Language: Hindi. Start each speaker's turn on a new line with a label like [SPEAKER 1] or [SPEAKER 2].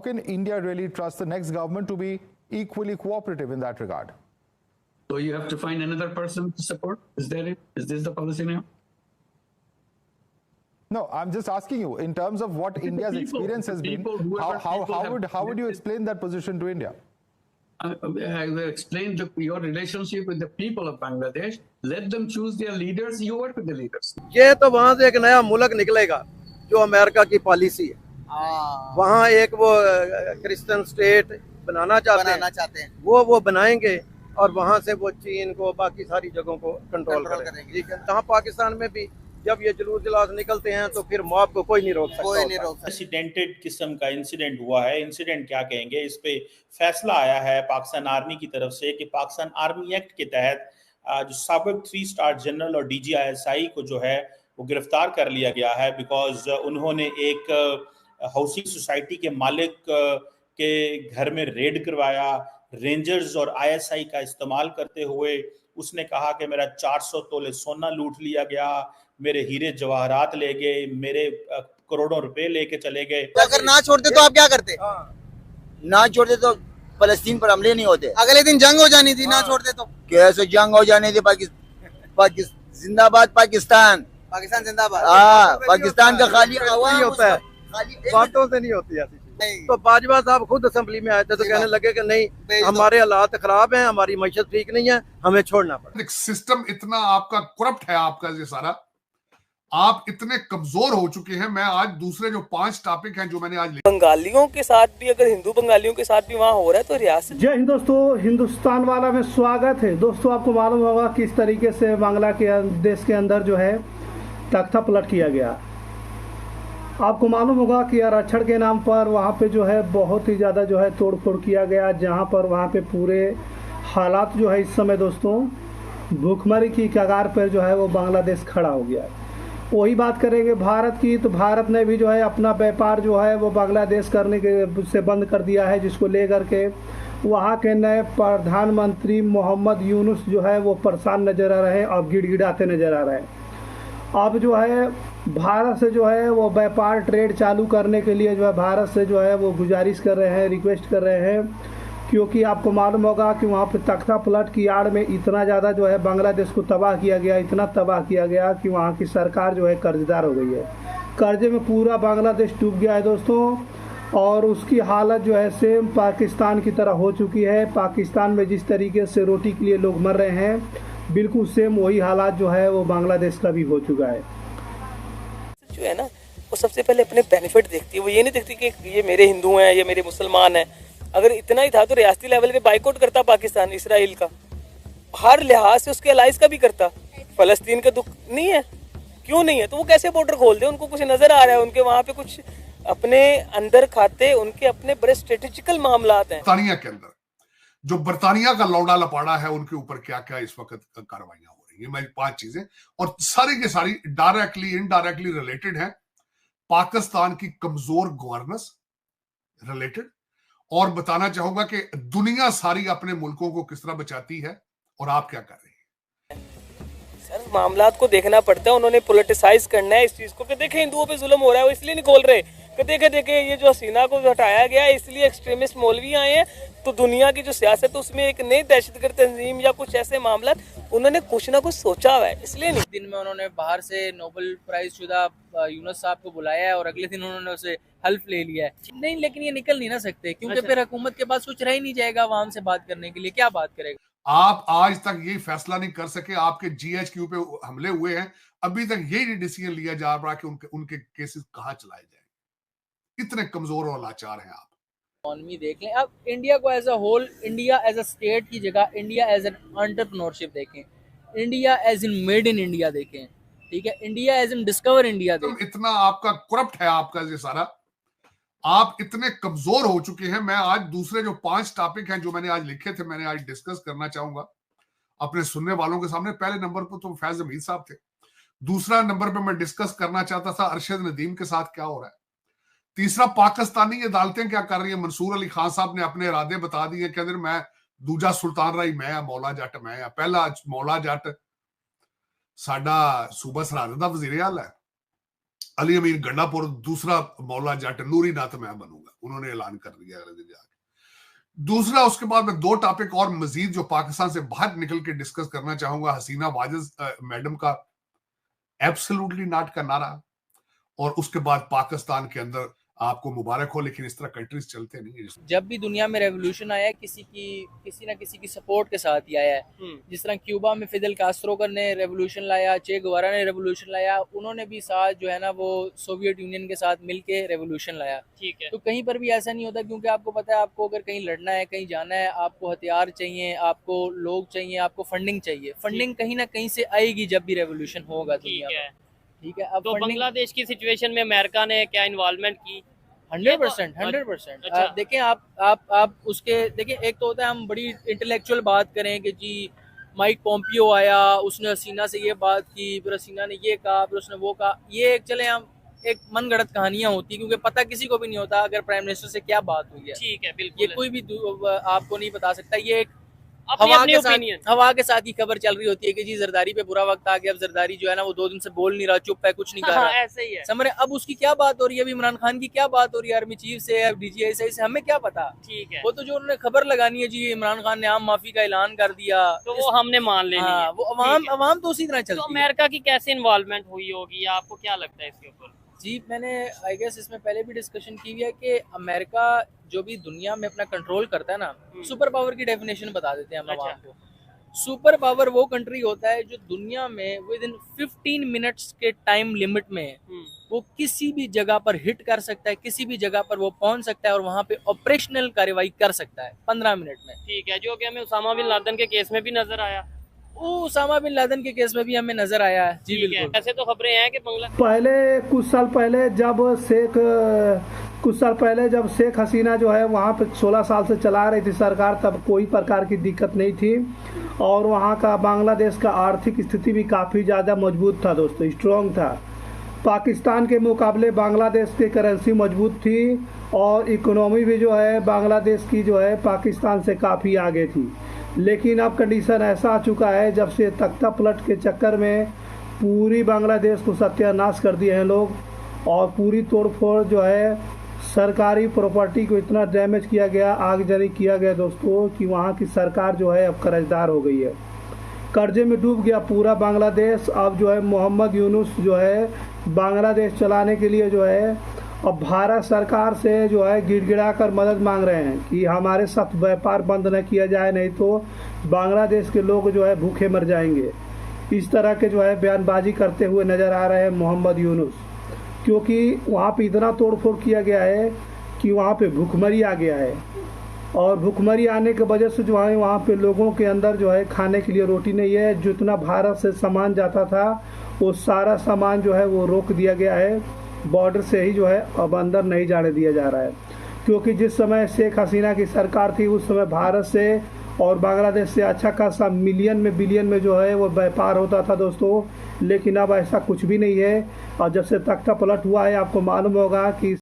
[SPEAKER 1] can India really trust the next government to be equally cooperative in that regard?
[SPEAKER 2] So you have to find another person to support? Is that it? Is this the policy now?
[SPEAKER 1] No, I'm just asking you, in terms of what India's experience has been, how would you explain that position to India?
[SPEAKER 2] I will explain your relationship with the people of Bangladesh. Let them choose their leaders. You work with the leaders.
[SPEAKER 3] ये तो वहाँ से एक नया मुल्क निकलेगा जो अमेरिका की पॉलिसी है। वहाँ एक वो क्रिश्चियन स्टेट बनाना चाहते हैं वो बनाएंगे और वहाँ से वो चीन को बाकी सारी जगहों को कंट्रोल करेंगे। ठीक है, जहाँ पाकिस्तान में भी जब ये जुलूस जलास निकलते हैं तो फिर मॉब को कोई नहीं रोक सकता।
[SPEAKER 4] एक्सीडेंटेड किस्म का इंसिडेंट हुआ है। इंसिडेंट क्या कहेंगे, इस पे फैसला आया है पाकिस्तान आर्मी की तरफ से कि पाकिस्तान आर्मी एक्ट के तहत जो साबिक 3 स्टार जनरल और DGISI को जो है वो गिरफ्तार कर लिया गया है, बिकॉज उन्होंने एक हाउसिंग सोसाइटी के मालिक के घर में रेड करवाया रेंजर्स और ISI का इस्तेमाल करते हुए। उसने कहा कि मेरा 400 तोले सोना लूट लिया गया, मेरे हीरे जवाहरात ले गए, मेरे करोड़ों रुपए लेके चले गए।
[SPEAKER 5] तो अगर ना छोड़ते तो आप क्या करते? ना छोड़ते तो फलस्तीन पर हमले नहीं होते। अगले दिन जंग हो जानी थी। ना छोड़ते तो कैसे जंग हो जानी थी? जिंदाबाद पाकिस्तान, पाकिस्तान जिंदाबाद। पाकिस्तान का खाली
[SPEAKER 3] नहीं होता है, बातों से नहीं होती है। तो बाजवा साहब खुद असेंबली में आए थे तो कहने लगे कि नहीं, हमारे हालात खराब हैं, हमारी मैशत ठीक नहीं है, हमें छोड़ना पड़ा।
[SPEAKER 6] सिस्टम इतना आपका करप्ट है, आपका ये सारा, आप इतने कमजोर हो चुके हैं। मैं आज दूसरे जो 5 टॉपिक हैं जो मैंने आज
[SPEAKER 7] बंगालियों के साथ भी, अगर हिंदू बंगालियों के साथ भी वहाँ हो रहा है तो रियासत।
[SPEAKER 8] जय हिंद दोस्तों, हिंदुस्तान वाला में स्वागत है। दोस्तों आपको मालूम होगा किस तरीके से बांग्ला के देश के अंदर जो है तख्ता पलट किया गया। आपको मालूम होगा कि आरक्षण के नाम पर वहाँ पे जो है बहुत ही ज़्यादा जो है तोड़ फोड़ किया गया, जहाँ पर वहाँ पे पूरे हालात जो है इस समय दोस्तों भूखमरी की कगार पर जो है वो बांग्लादेश खड़ा हो गया। वही बात करेंगे भारत की, तो भारत ने भी जो है अपना व्यापार जो है वो बांग्लादेश करने के से बंद कर दिया है, जिसको लेकर के वहाँ के नए प्रधानमंत्री मोहम्मद यूनुस जो है वो परेशान नज़र आ रहे हैं और गिड़गिड़ाते नज़र आ रहे हैं। अब जो है भारत से जो है वो व्यापार ट्रेड चालू करने के लिए जो है भारत से जो है वो गुजारिश कर रहे हैं, रिक्वेस्ट कर रहे हैं, क्योंकि आपको मालूम होगा कि वहाँ पे तख्ता पलट की आड़ में इतना ज़्यादा जो है बांग्लादेश को तबाह किया गया, इतना तबाह किया गया कि वहाँ की सरकार जो है कर्जदार हो गई है। कर्जे में पूरा बांग्लादेश डूब गया है दोस्तों, और उसकी हालत जो है सेम पाकिस्तान की तरह हो चुकी है। पाकिस्तान में जिस तरीके से रोटी के लिए लोग मर रहे हैं, बिल्कुल सेम वही हालात जो है वो बांग्लादेश का भी हो चुका है।
[SPEAKER 7] जो है ना वो सबसे पहले अपने बेनिफिट देखती है, वो ये नहीं देखती कि ये मेरे हिंदू हैं, ये मेरे मुसलमान हैं। अगर इतना ही था तो रियासती लेवल पे बाइकआउट करता पाकिस्तान इसराइल का, हर लिहाज से उसके अलाइज का भी करता। फलस्तीन का दुख नहीं है, क्यों नहीं है? तो वो कैसे बॉर्डर खोल दे? उनको कुछ नजर आ रहा है, उनके वहाँ पे कुछ अपने अंदर खाते, उनके अपने बड़े स्ट्रेटेजिकल मामलात हैं।
[SPEAKER 6] बरतानिया के अंदर जो बरतानिया का लौड़ा लपाड़ा है, उनके ऊपर क्या क्या इस वक्त कार्रवाइयां हो रही है, मैं 5 चीजें, और सारी की सारी डायरेक्टली इनडायरेक्टली रिलेटेड है पाकिस्तान की कमजोर गवर्नेंस रिलेटेड। और बताना चाहूंगा कि दुनिया सारी अपने मुल्कों को किस तरह बचाती है और आप क्या कर रहे हैं।
[SPEAKER 7] सर मामलात को देखना पड़ता है, उन्होंने पॉलिटिसाइज करना है इस चीज को कि देखे हिंदुओं पे जुल्म हो रहा है, वो इसलिए नहीं खोल रहे कि देखे ये जो हसीना को हटाया गया है इसलिए एक्सट्रीमिस्ट मौलवी आए हैं, तो दुनिया की जो सियासत है उसमें एक नई दहशतगर्द तंजीम या कुछ ऐसे मामला उन्होंने कुछ ना कुछ सोचा हुआ है, इसलिए नहीं।
[SPEAKER 9] दिन में उन्होंने बाहर से नोबेल प्राइज शुदा यूनुस साहब को बुलाया है और अगले दिन उन्होंने उसे हेल्प ले लिया है। नहीं, लेकिन ये निकल नहीं ना सकते, क्योंकि फिर हुकूमत के पास कुछ रह ही नहीं जाएगा आवाम से बात करने के लिए। क्या बात करेगा?
[SPEAKER 6] आप आज तक ये फैसला नहीं कर सके, आपके GHQ पे हमले हुए हैं, अभी तक यही डिसीजन लिया जा रहा कि उनके केसेस कहाँ चलाए जाए। इतने कमजोर और लाचार हैं आप।
[SPEAKER 9] इकोनॉमी देख लें, अब इंडिया को as a whole, India as a state की जगह इंडिया एज एन एंटरप्रेन्योरशिप देखें, India as in made in India देखें, ठीक है, India as in discover India देखें।
[SPEAKER 6] इतना आपका करप्ट है, आपका ये सारा, आप इतने कमजोर हो चुके हैं। मैं आज दूसरे जो 5 टॉपिक हैं जो मैंने आज लिखे थे, मैंने आज डिस्कस करना चाहूंगा अपने सुनने वालों के सामने। पहले नंबर पर तो फैज हमीद साहब थे, दूसरा नंबर पे मैं डिस्कस करना चाहता था अरशद नदीम के साथ क्या हो रहा है, तीसरा पाकिस्तानी अदालतें क्या कर रही है। मंसूर अली खान साहब ने अपने इरादे बता दिए कि अगर मैं दूजा सुल्तान राई मैं मौला जट मैं पहला मौला जट साडा सूबा सरहद दा वजीर आला है, अली अमीन गंडापुर दूसरा मौला जाट नूरी नात मैं बनूंगा, उन्होंने ऐलान कर दिया अगले दिन जाके। दूसरा, उसके बाद मैं 2 टॉपिक और मजीद जो पाकिस्तान से बाहर निकल के डिस्कस करना चाहूंगा। हसीना वाजिद मैडम का एब्सोल्युटली नॉट का नारा, और उसके बाद पाकिस्तान के अंदर आपको मुबारक हो, लेकिन इस तरह कंट्रीज चलते नहीं है।
[SPEAKER 9] जब भी दुनिया में रेवोल्यूशन आया है किसी ना किसी की सपोर्ट के साथ ही आया है। जिस तरह क्यूबा में फिदेल कास्ट्रो ने रेवोल्यूशन लाया, चे गुवेरा ने रेवोल्यूशन लाया, उन्होंने भी साथ जो है ना वो सोवियत यूनियन के साथ मिलके रेवोल्यूशन लाया।
[SPEAKER 7] ठीक है।
[SPEAKER 9] तो कहीं पर भी ऐसा नहीं होता, क्योंकि आपको पता है आपको अगर कहीं लड़ना है, कहीं जाना है, आपको हथियार चाहिए, आपको लोग चाहिए, आपको फंडिंग चाहिए। फंडिंग कहीं ना कहीं से आएगी जब भी रेवोल्यूशन होगा दुनिया में। ठीक है। अब
[SPEAKER 7] तो बांग्लादेश की सिचुएशन में अमेरिका ने क्या इन्वॉल्वमेंट की?
[SPEAKER 9] 100%।
[SPEAKER 7] अच्छा।
[SPEAKER 9] देखें आप उसके देखें, एक तो होता है हम बड़ी इंटेलेक्चुअल बात करें कि जी माइक पोम्पियो आया, उसने हसीना से ये बात की, फिर हसीना ने ये कहा, फिर उसने वो कहा। ये एक चले हम एक मनगढ़ंत कहानियां होती, क्योंकि पता किसी को भी नहीं होता अगर प्राइम मिनिस्टर से क्या बात हुई है।
[SPEAKER 7] ठीक है, बिल्कुल।
[SPEAKER 9] ये कोई भी आपको नहीं बता सकता। ये एक
[SPEAKER 7] अपनी
[SPEAKER 9] हवा के साथ ही खबर चल रही होती है कि जी जरदारी पे बुरा वक्त आ गया। अब जरदारी जो है ना वो 2 दिन से बोल नहीं रहा, चुप है, कुछ नहीं कर रहा।
[SPEAKER 7] ऐसे ही है।
[SPEAKER 9] समझ रहे? अब उसकी क्या बात हो रही है, अभी इमरान खान की क्या बात हो रही है, आर्मी चीफ से, DGI से, हमें क्या पता।
[SPEAKER 7] ठीक है।
[SPEAKER 9] वो तो जो उन्होंने खबर लगानी है जी इमरान खान ने आम माफी का ऐलान कर दिया,
[SPEAKER 7] तो वो हमने मान लेनी है।
[SPEAKER 9] वो अवाम तो उसी तरह चलती है।
[SPEAKER 7] तो अमेरिका की कैसे इन्वॉल्वमेंट हुई होगी, आपको क्या लगता है इसके ऊपर?
[SPEAKER 9] जी मैंने आई गेस इसमें पहले भी डिस्कशन की हुई है कि अमेरिका जो भी दुनिया में अपना कंट्रोल करता है ना, सुपर पावर की डेफिनेशन बता देते हैं हम आवाम को। सुपर पावर वो कंट्री होता है जो दुनिया में विद इन 15 मिनट्स के टाइम लिमिट में वो किसी भी जगह पर हिट कर सकता है, किसी भी जगह पर वो पहुंच सकता है और वहां पे ऑपरेशनल कार्रवाई कर सकता है 15 मिनट में।
[SPEAKER 7] ठीक है, जो कि हमें उसामा बिन लादेन के केस में भी नजर आया।
[SPEAKER 9] उसामा बिन लादेन के केस में भी हमें नजर आया है। जी बिल्कुल।
[SPEAKER 7] ऐसे तो खबरें हैं कि
[SPEAKER 8] पहले कुछ साल पहले जब शेख हसीना जो है वहाँ पे 16 साल से चला रही थी सरकार, तब कोई प्रकार की दिक्कत नहीं थी और वहाँ का बांग्लादेश का आर्थिक स्थिति भी काफ़ी ज़्यादा मजबूत था दोस्तों, स्ट्रॉन्ग था। पाकिस्तान के मुकाबले बांग्लादेश की करेंसी मजबूत थी और इकोनॉमी भी जो है बांग्लादेश की जो है पाकिस्तान से काफ़ी आगे थी। लेकिन अब कंडीशन ऐसा आ चुका है जब से तख्ता पलट के चक्कर में पूरी बांग्लादेश को सत्यानाश कर दिए हैं लोग और पूरी तोड़फोड़ जो है सरकारी प्रॉपर्टी को इतना डैमेज किया गया, आगजनी किया गया दोस्तों कि वहाँ की सरकार जो है अब कर्जदार हो गई है, कर्जे में डूब गया पूरा बांग्लादेश। अब जो है मोहम्मद यूनुस जो है बांग्लादेश चलाने के लिए जो है अब भारत सरकार से जो है गिड़गिड़ा कर मदद मांग रहे हैं कि हमारे साथ व्यापार बंद न किया जाए, नहीं तो बांग्लादेश के लोग जो है भूखे मर जाएंगे। इस तरह के जो है बयानबाजी करते हुए नज़र आ रहे हैं मोहम्मद यूनुस, क्योंकि वहाँ पे इतना तोड़फोड़ किया गया है कि वहाँ पे भूखमरी आ गया है और भूखमरी आने की वजह से जो है वहाँ पे लोगों के अंदर जो है खाने के लिए रोटी नहीं है। जितना भारत से सामान जाता था वो सारा सामान जो है वो रोक दिया गया है, बॉर्डर से ही जो है अब अंदर नहीं जाने दिया जा रहा है। क्योंकि जिस समय शेख हसीना की सरकार थी उस समय भारत से और बांग्लादेश से अच्छा खासा मिलियन में बिलियन में जो है वो व्यापार होता था दोस्तों, लेकिन अब ऐसा कुछ भी नहीं है। और जब से तख्ता पलट हुआ है आपको मालूम होगा कि